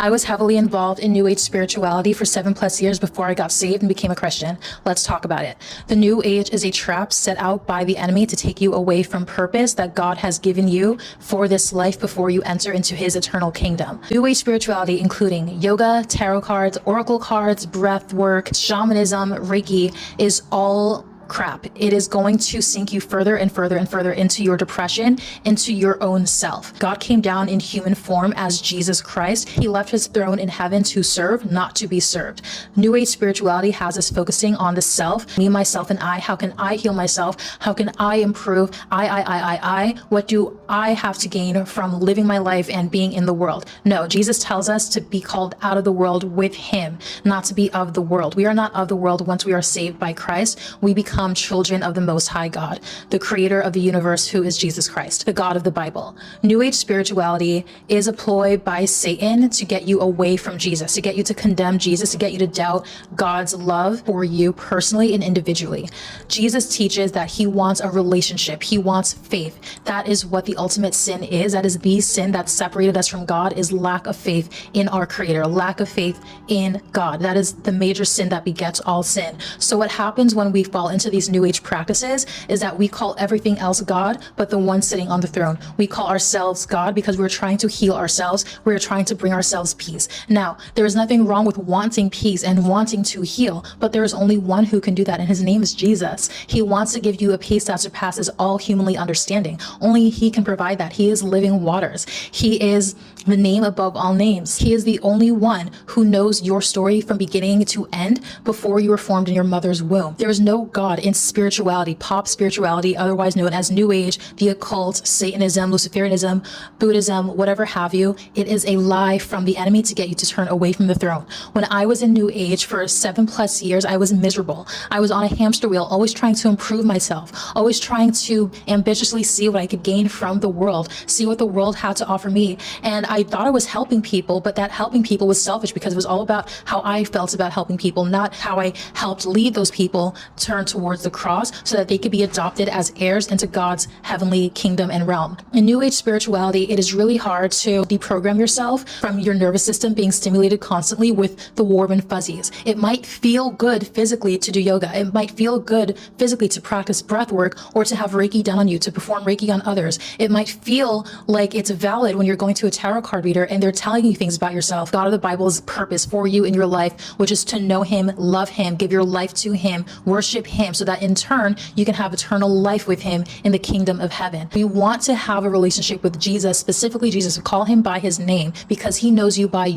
I was heavily involved in New Age spirituality for 7+ years before I got saved and became a Christian. Let's talk about it. The New Age is a trap set out by the enemy to take you away from purpose that God has given you for this life before you enter into his eternal kingdom. New Age spirituality, including yoga, tarot cards, oracle cards, breath work, shamanism, Reiki, is all crap. It is going to sink you further and further and further into your depression, into your own self. God came down in human form as Jesus Christ. He left his throne in heaven to serve, not to be served. New Age spirituality has us focusing on the self, me, myself, and I. How can I heal myself? How can I improve? I. What do I have to gain from living my life and being in the world? No, Jesus tells us to be called out of the world with him, not to be of the world. We are not of the world once we are saved by Christ. We become children of the Most High God, the creator of the universe, who is Jesus Christ, the God of the Bible. New Age spirituality is a ploy by Satan to get you away from Jesus, to get you to condemn Jesus, to get you to doubt God's love for you personally and individually. Jesus teaches that he wants a relationship. He wants faith. That is what the ultimate sin is. That is the sin that separated us from God, is lack of faith in our creator, lack of faith in God. That is the major sin that begets all sin. So what happens when we fall into these New Age practices is that we call everything else God, but the one sitting on the throne. We call ourselves God because we're trying to heal ourselves. We're trying to bring ourselves peace. Now, there is nothing wrong with wanting peace and wanting to heal, but there is only one who can do that, and his name is Jesus. He wants to give you a peace that surpasses all humanly understanding. Only he can provide that. He is living waters. He is the name above all names. He is the only one who knows your story from beginning to end before you were formed in your mother's womb. There is no God in spirituality, pop spirituality, otherwise known as New Age, the occult, Satanism, Luciferianism, Buddhism, whatever have you. It is a lie from the enemy to get you to turn away from the throne. When I was in New Age for 7+ years, I was miserable. I was on a hamster wheel, always trying to improve myself, always trying to ambitiously see what I could gain from the world, see what the world had to offer me. And I thought I was helping people, but that helping people was selfish because it was all about how I felt about helping people, not how I helped lead those people turn towards the cross so that they could be adopted as heirs into God's heavenly kingdom and realm. In New Age spirituality, it is really hard to deprogram yourself from your nervous system being stimulated constantly with the warm and fuzzies. It might feel good physically to do yoga. It might feel good physically to practice breath work or to have Reiki done on you, to perform Reiki on others. It might feel like it's valid when you're going to a tarot card reader and they're telling you things about yourself. God of the Bible's purpose for you in your life, which is to know him, love him, give your life to him, worship him, so that in turn you can have eternal life with him in the kingdom of heaven. We want to have a relationship with Jesus, specifically Jesus. Call him by his name because he knows you by your